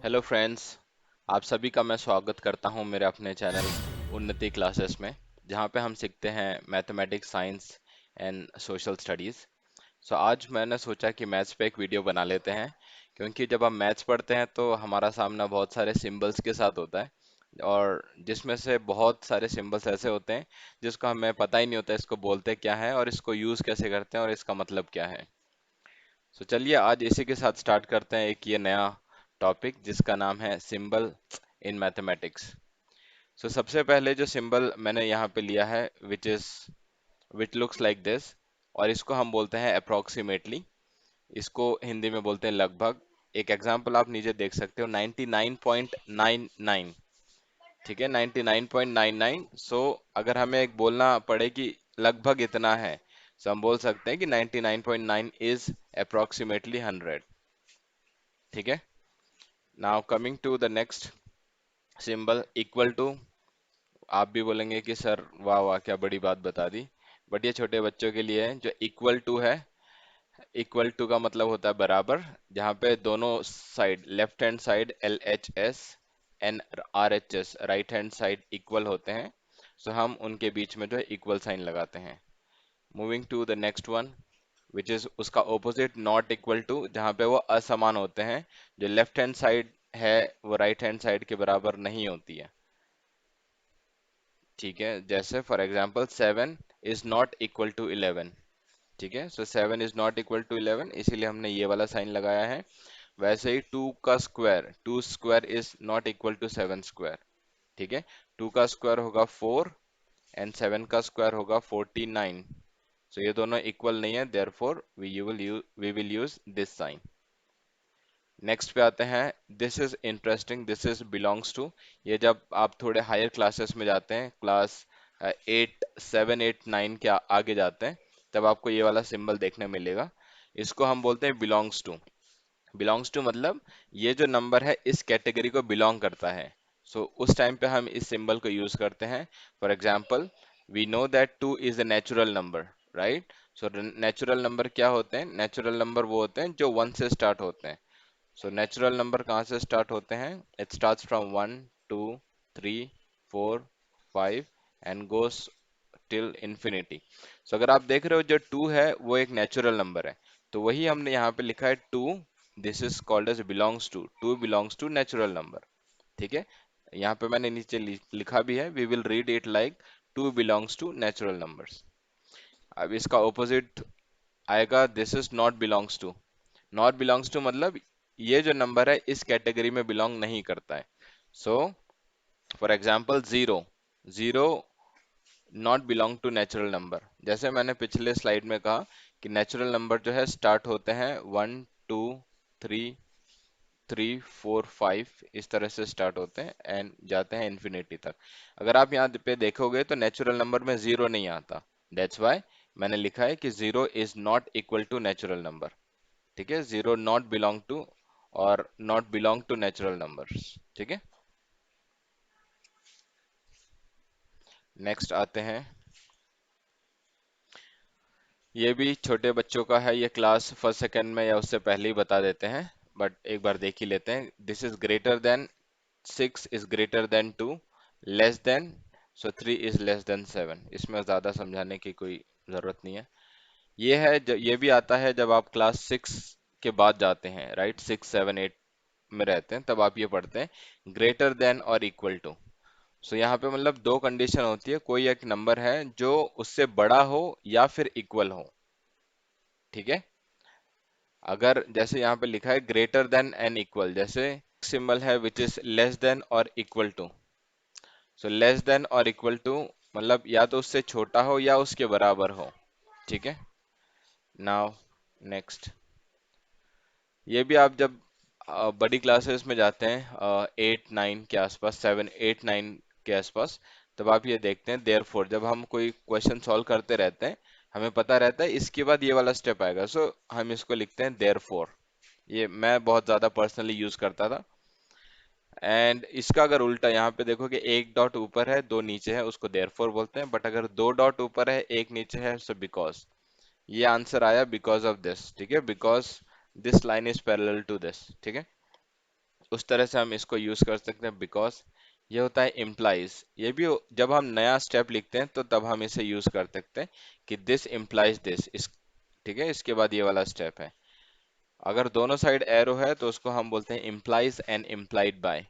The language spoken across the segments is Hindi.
Hello friends. आप सभी का मैं स्वागत करता हूं मेरे अपने चैनल उन्नति क्लासेस में, जहां पे हम सीखते हैं mathematics, science and social studies. So आज मैंने सोचा कि मैथ्स पे एक वीडियो बना लेते हैं, क्योंकि जब हम मैथ्स पढ़ते हैं तो हमारा सामना बहुत सारे सिंबल्स के साथ होता है, और जिसमें से बहुत सारे सिंबल्स ऐसे होते हैं जिसको हमें पता ही नहीं होता इसको बोलते क्या है और इसको यूज़ कैसे करते हैं और इसका मतलब क्या है। सो चलिए आज इसी के साथ स्टार्ट करते हैं एक ये नया टॉपिक जिसका नाम है सिंबल इन मैथमेटिक्स। सो सबसे पहले जो सिंबल मैंने यहाँ पे लिया है विच लुक्स लाइक दिस, और इसको हम बोलते हैं अप्रोक्सीमेटली। इसको हिंदी में बोलते हैं लगभग। एक एग्जांपल आप नीचे देख सकते हो, 99.99। ठीक है, 99.99। सो अगर हमें एक बोलना पड़े कि लगभग इतना है, सो हम बोल सकते हैं कि 99.9 इज अप्रोक्सीमेटली 100। ठीक है। Now coming to the next symbol, equal to. आप भी बोलेंगे कि सर वाह वाह क्या बड़ी बात बता दी, बट ये छोटे बच्चों के लिए है। जो इक्वल टू है, इक्वल टू का मतलब होता है बराबर, जहाँ पे दोनों side, left hand side LHS and RHS, right hand side equal होते हैं। सो हम उनके बीच में जो है इक्वल साइन लगाते हैं। Moving to the next one, which is उसका ऑपोजिट, नॉट इक्वल टू, जहाँ पे वो असमान होते हैं। जो लेफ्ट हैंड साइड है वो राइट हैंड साइड के बराबर नहीं होती है। ठीक है, जैसे for example 7 is not equal to 11। ठीक है, so 7 is not equal to 11, इसीलिए हमने ये वाला साइन लगाया है। वैसे ही 2 का square, 2 square is not equal to 7 square. ठीक है, 2 का स्क्वायर होगा 4 एंड 7 का स्क्वायर होगा 49। सो ये दोनों इक्वल नहीं है, therefore we will use this sign. Next पे आते हैं, this is interesting, this is belongs to. ये जब आप थोड़े हायर क्लासेस में जाते हैं, क्लास 8, 7, 8, 9 के आगे जाते हैं, तब आपको ये वाला सिंबल देखने मिलेगा। इसको हम बोलते हैं बिलोंग्स टू। बिलोंग्स टू मतलब ये जो नंबर है इस कैटेगरी को बिलोंग करता है। सो उस टाइम पे हम इस सिंबल को यूज करते हैं। For example, we know that 2 is a natural number, right. So natural number क्या होते हैं? नेचुरल नंबर वो होते हैं जो 1 से स्टार्ट होते हैं। सो नेचुरल नंबर कहाँ से स्टार्ट होते हैं? It starts from 1, 2, 3, 4, 5 and goes till infinity. So अगर आप देख रहे हो जो 2 है वो एक नेचुरल नंबर है, तो वही हमने यहाँ पे लिखा है 2। This is called as belongs to, 2 belongs to natural number. ठीक है, यहाँ पे मैंने नीचे लिखा भी है, we will read it like 2 belongs to natural numbers. अब इसका ऑपोजिट आएगा, this is not belongs to. Not belongs to मतलब ये जो नंबर है इस कैटेगरी में बिलोंग नहीं करता है। So for example 0, 0 not belong to natural number. जैसे मैंने पिछले स्लाइड में कहा कि नेचुरल नंबर जो है स्टार्ट होते हैं 1, 2, 3, 3, 4, 5, इस तरह से स्टार्ट होते हैं एंड जाते हैं इन्फिनिटी तक। अगर आप यहाँ पे देखोगे तो नेचुरल नंबर में जीरो नहीं आता। दैट्स वाई मैंने लिखा है कि zero is not equal to natural number. ठीक है, जीरो नॉट बिलोंग टू और not belong to natural numbers. ठीक है, नेक्स्ट आते हैं। ये भी छोटे बच्चों का है, ये क्लास फर्स्ट सेकंड में या उससे पहले ही बता देते हैं, बट एक बार देख ही लेते हैं। This is greater than, 6 is greater than 2, less than, so 3 is less then 7। इसमें ज़्यादा समझाने की कोई ज़रूरत नहीं है। ये है ये भी आता है जब आप क्लास 6 के बाद जाते हैं, राइट, 6, 7, 8 में रहते हैं, तब आप ये पढ़ते हैं ग्रेटर देन और इक्वल टू। सो यहाँ पे मतलब दो कंडीशन होती है, कोई एक नंबर है जो उससे बड़ा हो या फिर इक्वल हो। ठीक है, अगर जैसे यहाँ पे लिखा है ग्रेटर देन एंड इक्वल, जैसे सिंबल है विच इज लेस देन और equal to. So less than और इक्वल टू मतलब या तो उससे छोटा हो या उसके बराबर हो। ठीक है, नाउ नेक्स्ट। ये भी आप जब बड़ी क्लासेस में जाते हैं, 8, 9 के आसपास, 7, 8, 9 के आसपास, तब आप ये देखते हैं देयर फोर। जब हम कोई क्वेश्चन सॉल्व करते रहते हैं, हमें पता रहता है इसके बाद ये वाला स्टेप आएगा, सो हम इसको लिखते हैं देयर फोर। ये मैं बहुत ज़्यादा पर्सनली यूज़ करता था। एंड इसका अगर उल्टा यहाँ पे देखो कि एक डॉट ऊपर है दो नीचे है, उसको देयरफॉर बोलते हैं, बट अगर दो डॉट ऊपर है एक नीचे है, सो बिकॉज। ये आंसर आया बिकॉज ऑफ दिस। ठीक है, because this line is parallel to this. ठीक है, उस तरह से हम इसको यूज कर सकते हैं बिकॉज ये होता है इम्प्लाइज। ये भी जब हम नया स्टेप लिखते हैं तो तब हम इसे यूज कर सकते हैं कि दिस इम्प्लाइज दिस इस, ठीक है, इसके बाद ये वाला स्टेप है। अगर दोनों साइड एरो है तो उसको हम बोलते हैं इम्प्लाइज एंड इम्प्लाइड बाय।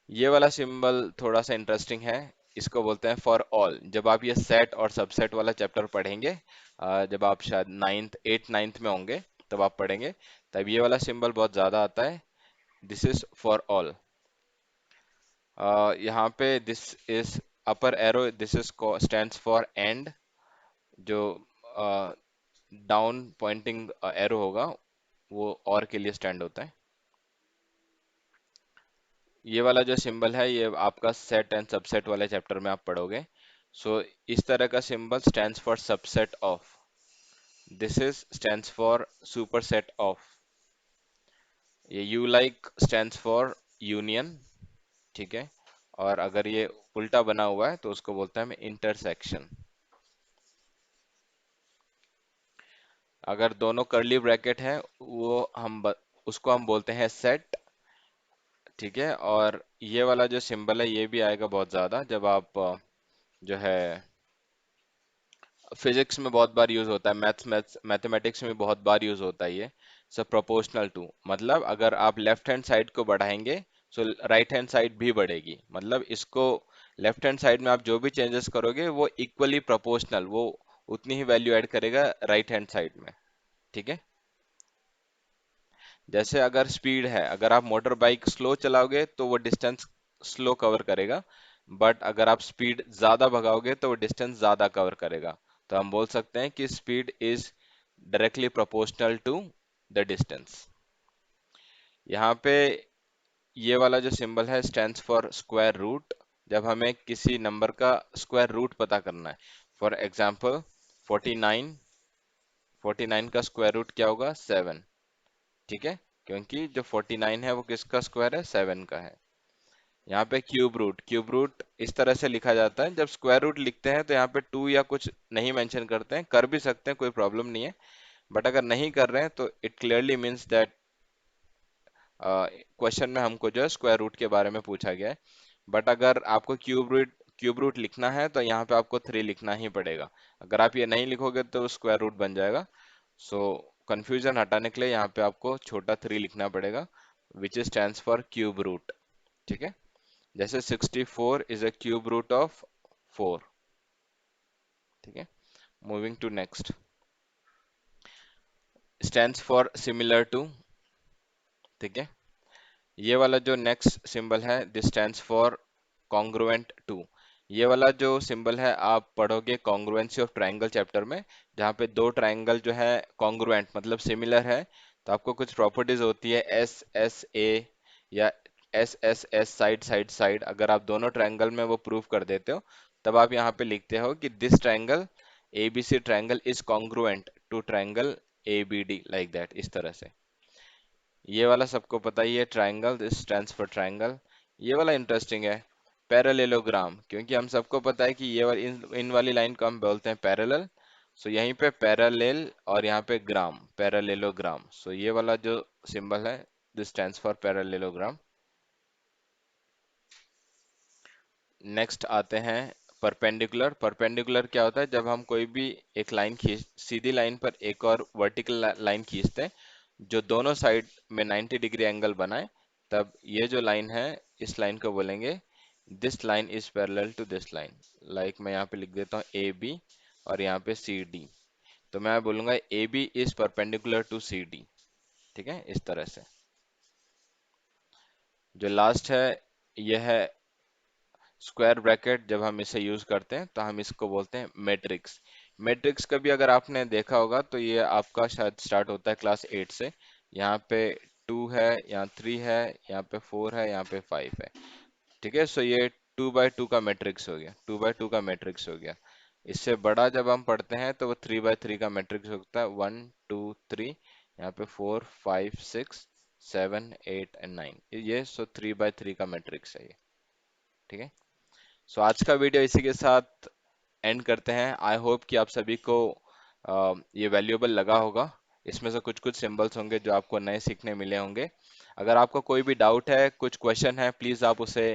ये वाला सिंबल थोड़ा सा इंटरेस्टिंग है, इसको बोलते हैं फॉर ऑल। जब आप ये सेट और सबसेट वाला चैप्टर पढ़ेंगे, जब आप शायद नाइन्थ एट नाइन्थ में होंगे तब आप पढ़ेंगे, तब ये वाला सिंबल बहुत ज्यादा आता है। This is for all. यहाँ पे this is upper arrow, this is stands for and. जो डाउन पॉइंटिंग एरो होगा वो और के लिए स्टैंड होता है। ये वाला जो सिंबल है ये आपका सेट एंड सबसेट वाले चैप्टर में आप पढ़ोगे। सो इस तरह का symbol stands for subset of, this is stands for superset of. ये U like stands for union, ठीक है। और अगर ये उल्टा बना हुआ है तो उसको बोलते हैं हम इंटरसेक्शन। अगर दोनों कर्ली ब्रैकेट है वो उसको हम बोलते हैं सेट, ठीक है। और ये वाला जो सिंबल है ये भी आएगा बहुत ज्यादा जब आप जो है फिजिक्स में बहुत बार यूज होता है, मैथमेटिक्स में बहुत बार यूज होता है ये। सब प्रोपोर्शनल टू, मतलब अगर आप लेफ्ट हैंड साइड को बढ़ाएंगे सो राइट हैंड साइड भी बढ़ेगी। मतलब इसको लेफ्ट हैंड साइड में आप जो भी चेंजेस करोगे वो इक्वली प्रोपोर्शनल, वो उतनी ही वैल्यू ऐड करेगा राइट हैंड साइड में, ठीक है। जैसे अगर स्पीड है, अगर आप मोटर बाइक स्लो चलाओगे तो वो डिस्टेंस स्लो कवर करेगा, बट अगर आप स्पीड ज्यादा भगाओगे तो वो डिस्टेंस ज्यादा कवर करेगा। तो हम बोल सकते हैं कि speed is directly proportional to the distance. यहाँ पे ये वाला जो सिंबल है स्टैंड्स फॉर स्क्वायर रूट। जब हमें किसी नंबर का स्क्वायर रूट पता करना है, फॉर एग्जाम्पल 49, 49 का स्क्वायर रूट क्या होगा? 7, ठीक है। क्योंकि जो 49 है वो किसका स्क्वायर है? 7 का है। यहाँ पे क्यूब रूट, क्यूब रूट इस तरह से लिखा जाता है, जब स्क्वायर रूट लिखते हैं तो यहाँ पे 2 या कुछ नहीं मेंशन करते हैं, कर भी सकते हैं, कोई प्रॉब्लम नहीं है। बट अगर नहीं कर रहे हैं तो it clearly means that question में हमको जो है स्क्वायर रूट के बारे में पूछा गया है। बट अगर आपको क्यूब रूट लिखना है तो यहाँ पे आपको 3 लिखना ही पड़ेगा। अगर आप ये नहीं लिखोगे तो स्क्वायर रूट बन जाएगा। सो कंफ्यूजन हटाने के लिए यहाँ पे आपको छोटा 3 लिखना पड़ेगा, which stands for cube root, ठीक है। जैसे 64 is a cube root of 4, ठीक है। Moving to next, stands for similar to, ठीक है। ये वाला जो नेक्स्ट सिंबल है this stands for congruent to. ये वाला जो सिंबल है आप पढ़ोगे कॉन्ग्रुएंसी ऑफ ट्राइंगल चैप्टर में, जहाँ पे दो ट्राइंगल जो है कॉन्ग्रुएंट मतलब सिमिलर है, तो आपको कुछ प्रॉपर्टीज होती है एस एस ए या S S S side side side. अगर आप दोनों ट्राइंगल में वो प्रूव कर देते हो तब आप यहाँ पे लिखते हो कि this triangle A B C triangle is congruent to triangle A B D, like that, इस तरह से। ये वाला सबको पता ही है, triangle, this stands for triangle. ये वाला इंटरेस्टिंग है, पैरेललोग्राम, क्योंकि हम सबको पता है कि ये वाली इन वाली लाइन को हम बोलते हैं पैरेलल। सो यहीं पे पैरेलल और यहाँ पे ग्राम, पैरेललोग्राम। सो ये वाला जो सिंबल है this stands for parallelogram. Next आते हैं परपेंडिकुलर। परपेंडिकुलर क्या होता है? जब हम कोई भी एक लाइन खींच, सीधी लाइन पर एक और वर्टिकल लाइन खींचते हैं जो दोनों साइड में 90 डिग्री एंगल बनाए, तब ये जो लाइन है इस लाइन को बोलेंगे this line is parallel to this line. Like मैं यहाँ पे लिख देता हूँ ए बी और यहाँ पे सी डी, तो मैं बोलूंगा A B is perpendicular to C D, ठीक है, इस तरह से। जो लास्ट है यह है स्क्वायर ब्रैकेट। जब हम इसे यूज करते हैं तो हम इसको बोलते हैं मैट्रिक्स। मैट्रिक्स का भी अगर आपने देखा होगा तो ये आपका शायद स्टार्ट होता है क्लास 8 से। यहाँ पे 2 है, यहाँ 3 है, यहाँ पे 4 है, यहाँ पे 5 है, ठीक है। सो ये 2 बाय 2 का मैट्रिक्स हो गया, 2 बाय 2 का मैट्रिक्स हो गया। इससे बड़ा जब हम पढ़ते हैं तो वो 3 बाय 3 का मैट्रिक्स होता है, 1 2 3, यहाँ पे 4 5 6 7 8 एंड 9, ये 3 बाय 3 का मैट्रिक्स है ये, ठीक है। सो आज का वीडियो इसी के साथ एंड करते हैं। आई होप कि आप सभी को ये वैल्यूएबल लगा होगा। इसमें से कुछ कुछ सिंबल्स होंगे जो आपको नए सीखने मिले होंगे। अगर आपको कोई भी डाउट है, कुछ क्वेश्चन है, प्लीज़ आप उसे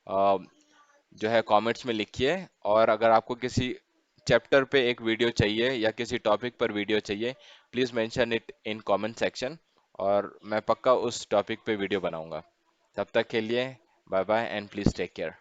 जो है कमेंट्स में लिखिए। और अगर आपको किसी चैप्टर पे एक वीडियो चाहिए या किसी टॉपिक पर वीडियो चाहिए, please mention it in comment section, और मैं पक्का उस टॉपिक पे वीडियो बनाऊंगा। तब तक के लिए bye bye and please take care.